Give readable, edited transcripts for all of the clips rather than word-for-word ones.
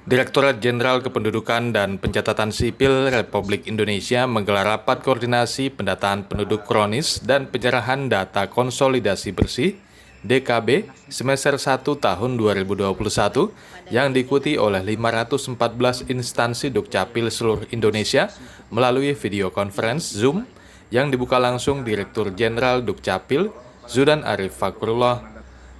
Direktorat Jenderal Kependudukan dan Pencatatan Sipil Republik Indonesia menggelar rapat koordinasi pendataan penduduk kronis dan penyerahan data konsolidasi bersih (DKB) semester 1 tahun 2021 yang diikuti oleh 514 instansi Dukcapil seluruh Indonesia melalui video conference Zoom yang dibuka langsung Direktur Jenderal Dukcapil Zudan Arif Fakrullah.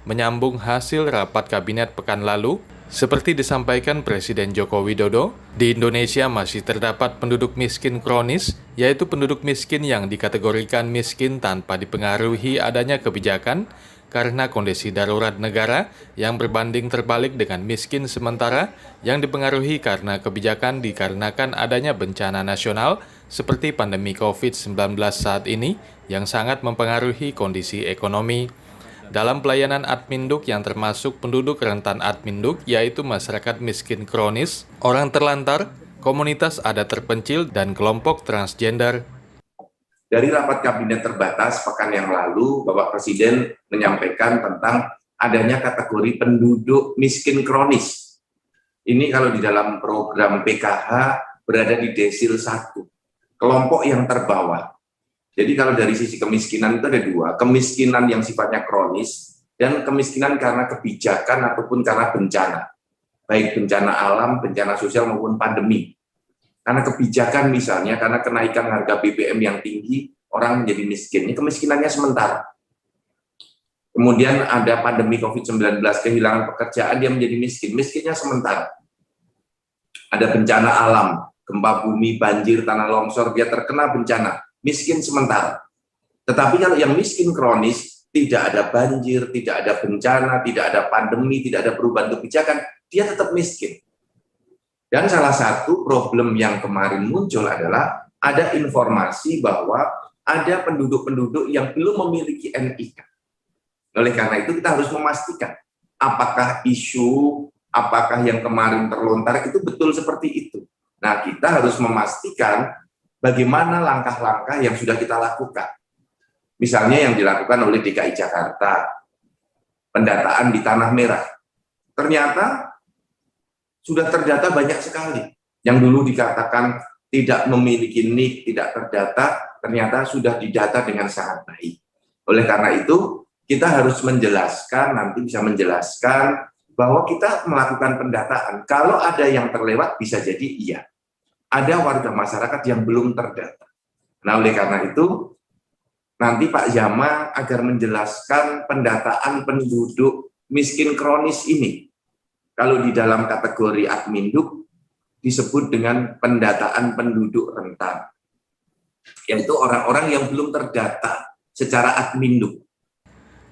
Menyambung hasil rapat kabinet pekan lalu, seperti disampaikan Presiden Joko Widodo, di Indonesia masih terdapat penduduk miskin kronis, yaitu penduduk miskin yang dikategorikan miskin tanpa dipengaruhi adanya kebijakan karena kondisi darurat negara yang berbanding terbalik dengan miskin sementara yang dipengaruhi karena kebijakan dikarenakan adanya bencana nasional seperti pandemi COVID-19 saat ini yang sangat mempengaruhi kondisi ekonomi. Dalam pelayanan Adminduk yang termasuk penduduk rentan Adminduk, yaitu masyarakat miskin kronis, orang terlantar, komunitas adat terpencil, dan kelompok transgender. Dari rapat kabinet terbatas pekan yang lalu, Bapak Presiden menyampaikan tentang adanya kategori penduduk miskin kronis. Ini kalau di dalam program PKH berada di desil 1, kelompok yang terbawah. Jadi kalau dari sisi kemiskinan itu ada dua, kemiskinan yang sifatnya kronis dan kemiskinan karena kebijakan ataupun karena bencana, baik bencana alam, bencana sosial maupun pandemi. Karena kebijakan misalnya, karena kenaikan harga BBM yang tinggi, orang menjadi miskin, ini kemiskinannya sementara. Kemudian ada pandemi COVID-19, kehilangan pekerjaan, dia menjadi miskin, miskinnya sementara. Ada bencana alam, gempa bumi, banjir, tanah longsor, dia terkena bencana, miskin sementara. Tetapi kalau yang miskin kronis, tidak ada banjir, tidak ada bencana, tidak ada pandemi, tidak ada perubahan kebijakan, dia tetap miskin. Dan salah satu problem yang kemarin muncul adalah ada informasi bahwa ada penduduk-penduduk yang belum memiliki NIK. Oleh karena itu kita harus memastikan apakah apakah yang kemarin terlontar itu betul seperti itu. Nah, kita harus memastikan bagaimana langkah-langkah yang sudah kita lakukan. Misalnya yang dilakukan oleh DKI Jakarta, pendataan di Tanah Merah. Ternyata sudah terdata banyak sekali. Yang dulu dikatakan tidak memiliki NIK, tidak terdata, ternyata sudah didata dengan sangat baik. Oleh karena itu, kita harus menjelaskan, nanti bisa menjelaskan bahwa kita melakukan pendataan. Kalau ada yang terlewat, bisa jadi iya. Ada warga masyarakat yang belum terdata. Nah, oleh karena itu, nanti Pak Yama agar menjelaskan pendataan penduduk miskin kronis ini. Kalau di dalam kategori Adminduk disebut dengan pendataan penduduk rentan, yaitu orang-orang yang belum terdata secara Adminduk.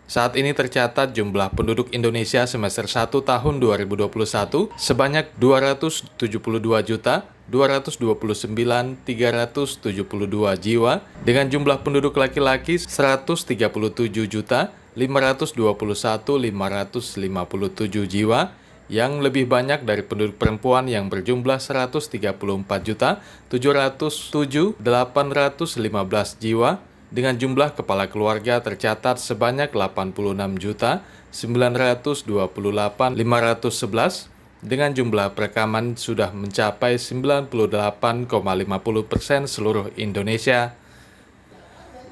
Saat ini tercatat jumlah penduduk Indonesia semester 1 tahun 2021 sebanyak 272.229.372 jiwa dengan jumlah penduduk laki-laki 137.521.557 jiwa yang lebih banyak dari penduduk perempuan yang berjumlah 134.707.815 jiwa dengan jumlah kepala keluarga tercatat sebanyak 86.928.511 dengan jumlah perekaman sudah mencapai 98,50% seluruh Indonesia.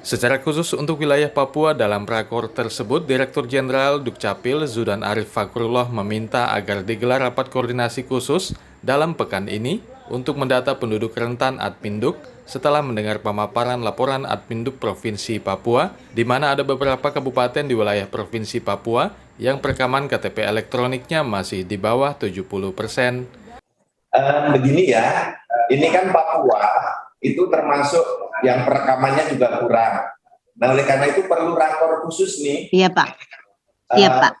Secara khusus untuk wilayah Papua dalam rakor tersebut, Direktur Jenderal Dukcapil Zudan Arif Fakrullah meminta agar digelar rapat koordinasi khusus dalam pekan ini untuk mendata penduduk rentan Adminduk setelah mendengar pemaparan laporan Adminduk Provinsi Papua, di mana ada beberapa kabupaten di wilayah Provinsi Papua yang perekaman KTP elektroniknya masih di bawah 70%. Begini ya, ini kan Papua itu termasuk yang perekamannya juga kurang. Nah, oleh karena itu perlu rakor khusus nih. Iya, Pak. Iya, Pak.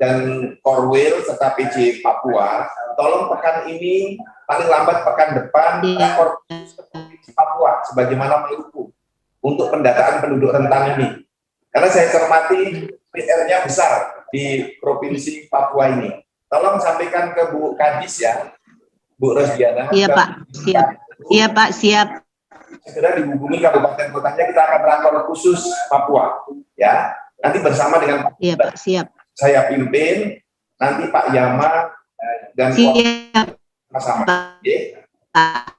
Dan Korwil serta PJ Papua, tolong pekan ini paling lambat pekan depan rakor khusus Provinsi Papua sebagaimana Maluku untuk pendataan penduduk rentan ini. Karena saya cermati PR-nya besar di Provinsi Papua ini. Tolong sampaikan ke Bu Kadis ya, Bu Rosdiana. Iya, Pak. Siap. Iya, Pak. Siap. Segera dihubungi kabupaten kotanya, kita akan rakor khusus Papua ya. Nanti bersama dengan Iya, Pak. Siap. Saya pimpin, nanti Pak Yama dan Siap, sama-sama. Pak.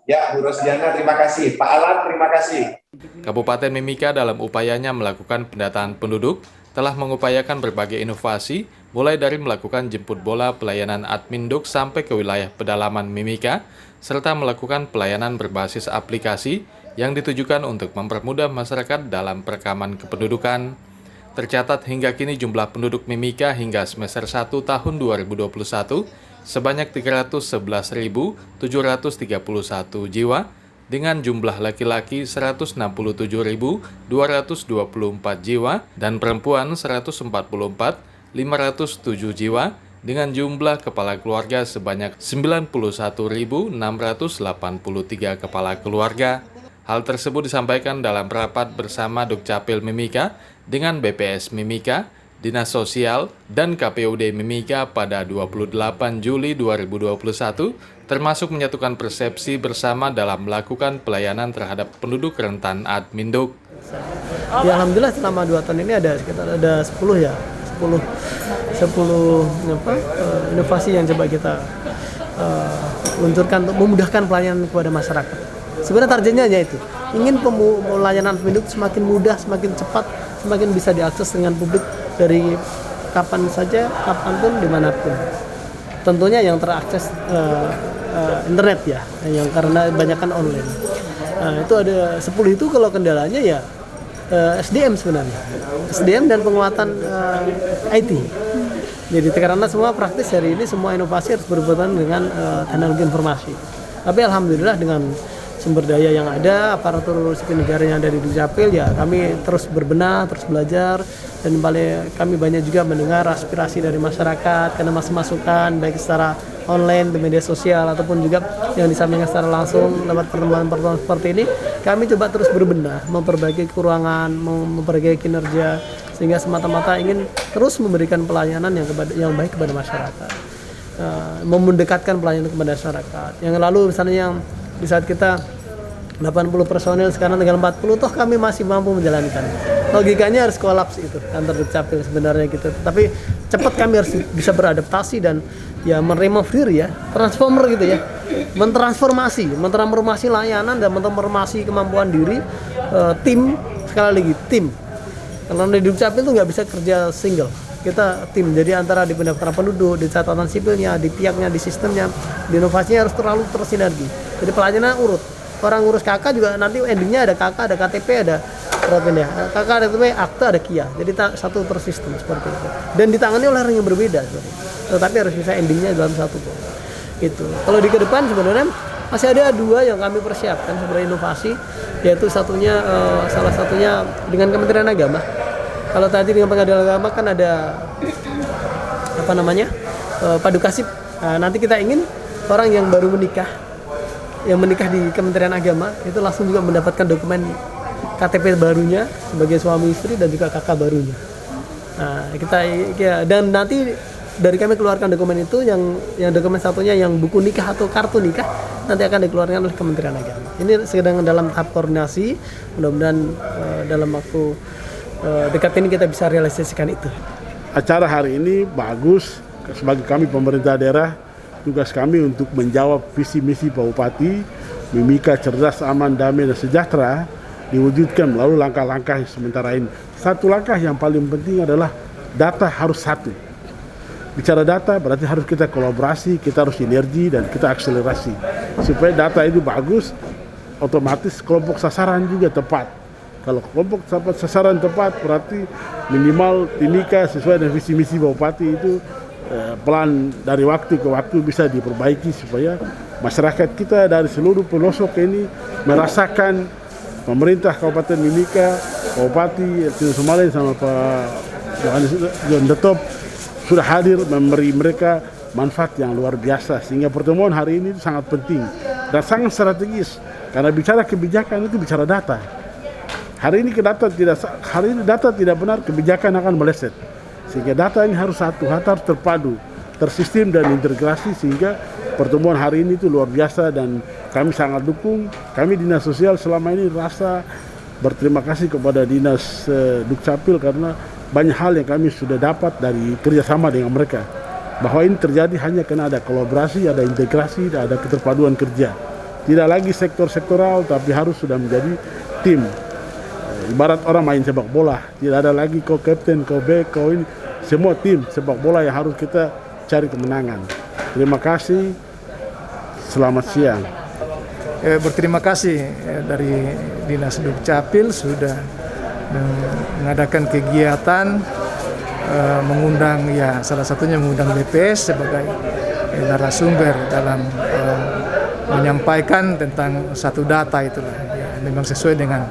Ya, Bu Rosdiana, terima kasih. Pak Alan, terima kasih. Kabupaten Mimika dalam upayanya melakukan pendataan penduduk telah mengupayakan berbagai inovasi, mulai dari melakukan jemput bola pelayanan Adminduk sampai ke wilayah pedalaman Mimika, serta melakukan pelayanan berbasis aplikasi yang ditujukan untuk mempermudah masyarakat dalam perekaman kependudukan. Tercatat hingga kini jumlah penduduk Mimika hingga semester 1 tahun 2021 sebanyak 311.731 jiwa, dengan jumlah laki-laki 167.224 jiwa dan perempuan 144.507 jiwa, dengan jumlah kepala keluarga sebanyak 91.683 kepala keluarga. Hal tersebut disampaikan dalam rapat bersama Dukcapil Mimika dengan BPS Mimika, Dinas Sosial, dan KPUD Mimika pada 28 Juli 2021, termasuk menyatukan persepsi bersama dalam melakukan pelayanan terhadap penduduk rentan Adminduk. Ya, alhamdulillah selama 2 tahun ini ada sekitar 10 inovasi yang coba kita luncurkan untuk memudahkan pelayanan kepada masyarakat. Sebenarnya targetnya hanya itu, ingin pelayanan penduduk semakin mudah, semakin cepat, semakin bisa diakses dengan publik dari kapan saja, kapanpun, dimanapun. Tentunya yang terakses internet ya, yang karena banyakkan online. Nah, itu ada 10 itu, kalau kendalanya ya SDM sebenarnya, SDM dan penguatan IT. Jadi karena semua praktis hari ini, semua inovasi harus berhubungan dengan teknologi informasi. Tapi alhamdulillah dengan sumber daya yang ada, aparatur sipil negara yang ada di Dukcapil, ya kami terus berbenah, terus belajar, dan kami banyak juga mendengar aspirasi dari masyarakat, karena masukan baik secara online di media sosial ataupun juga yang disampaikan secara langsung lewat pertemuan-pertemuan seperti ini. Kami coba terus berbenah, memperbaiki kekurangan, memperbaiki kinerja, sehingga semata-mata ingin terus memberikan pelayanan yang baik kepada masyarakat, mendekatkan pelayanan kepada masyarakat. Yang lalu misalnya yang di saat kita 80 personel, sekarang tinggal 40, toh kami masih mampu menjalankan. Logikanya harus kolaps itu kantor Dukcapil sebenarnya gitu. Tapi cepat kami harus bisa beradaptasi dan ya meremover ya, transformer gitu ya. Mentransformasi layanan dan mentransformasi kemampuan diri tim, sekali lagi tim. Kalau di Dukcapil itu nggak bisa kerja single. Kita tim, jadi antara di pendaftaran penduduk, di catatan sipilnya, di pihaknya, di sistemnya, di inovasinya harus terlalu tersinergi. Jadi pelayanan urut. Orang ngurus KK juga nanti endingnya ada KK, ada KTP, ada ya. KK, ada KTP, akta, ada KIA. Jadi satu tersistem seperti itu. Dan ditangani oleh orang yang berbeda seperti itu. Tetapi harus bisa endingnya dalam satu. Itu. Kalau di ke depan sebenarnya masih ada 2 yang kami persiapkan sebagai inovasi, yaitu salah satunya dengan Kementerian Agama. Kalau tadi dengan Pengadilan Agama kan ada Padukasip. Nanti kita ingin orang yang baru menikah, di Kementerian Agama itu langsung juga mendapatkan dokumen KTP barunya sebagai suami istri dan juga kakak barunya. Nah, dan nanti dari kami keluarkan dokumen itu, yang dokumen satunya yang buku nikah atau kartu nikah nanti akan dikeluarkan oleh Kementerian Agama. Ini sedang dalam tahap koordinasi, mudah-mudahan dalam waktu dekat ini kita bisa realisasikan itu. Acara hari ini bagus. Sebagai kami pemerintah daerah, tugas kami untuk menjawab visi misi Pak Bupati Mimika cerdas, aman, damai, dan sejahtera diwujudkan melalui langkah-langkah sementara ini. Satu langkah yang paling penting adalah data harus satu. Bicara data berarti harus kita kolaborasi, kita harus sinergi, dan kita akselerasi. Supaya data itu bagus, otomatis kelompok sasaran juga tepat. Kalau kelompok sasaran tepat berarti minimal Timika sesuai dengan visi misi Bupati itu pelan dari waktu ke waktu bisa diperbaiki supaya masyarakat kita dari seluruh pelosok ini merasakan pemerintah Kabupaten Mimika, Bupati Tino Sumalen sama Pak John Detop sudah hadir memberi mereka manfaat yang luar biasa, sehingga pertemuan hari ini sangat penting dan sangat strategis karena bicara kebijakan itu bicara data. Hari ini data tidak benar, kebijakan akan meleset. Sehingga data ini harus satu, harus terpadu, tersistem dan integrasi, sehingga pertemuan hari ini itu luar biasa dan kami sangat dukung. Kami Dinas Sosial selama ini rasa berterima kasih kepada Dinas Dukcapil karena banyak hal yang kami sudah dapat dari kerjasama dengan mereka. bahwa ini terjadi hanya karena ada kolaborasi, ada integrasi, dan ada keterpaduan kerja. Tidak lagi sektor-sektoral, tapi harus sudah menjadi tim. Ibarat orang main sepak bola, tidak ada lagi kau kapten, kau back, kau ini. Semua tim sepak bola yang harus kita cari kemenangan. Terima kasih, selamat siang. Berterima kasih dari Dinas Dukcapil sudah mengadakan kegiatan, mengundang ya salah satunya mengundang BPS sebagai narasumber dalam menyampaikan tentang satu data itulah. Ya, memang sesuai dengan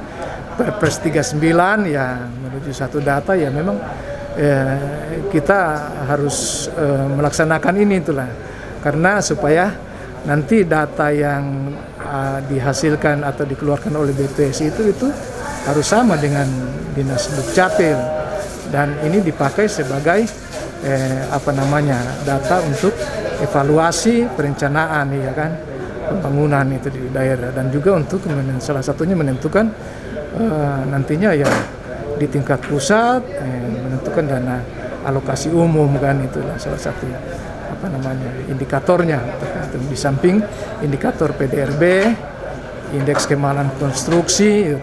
Perpres 39 ya menuju satu data ya memang kita harus melaksanakan ini itulah karena supaya nanti data yang dihasilkan atau dikeluarkan oleh BPS itu harus sama dengan Dinas Dukcapil dan ini dipakai sebagai data untuk evaluasi perencanaan ya kan pembangunan itu di daerah dan juga untuk salah satunya menentukan nantinya ya di tingkat pusat menentukan dana alokasi umum kan itulah salah satu indikatornya di samping indikator PDRB, indeks kemahalan konstruksi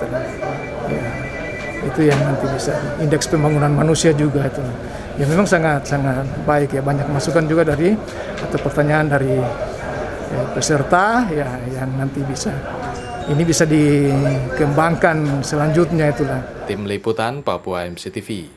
itu yang nanti bisa indeks pembangunan manusia juga itu ya memang sangat baik ya banyak masukan juga dari atau pertanyaan dari peserta ya yang nanti bisa dikembangkan selanjutnya itulah. Tim Liputan Papua MCTV.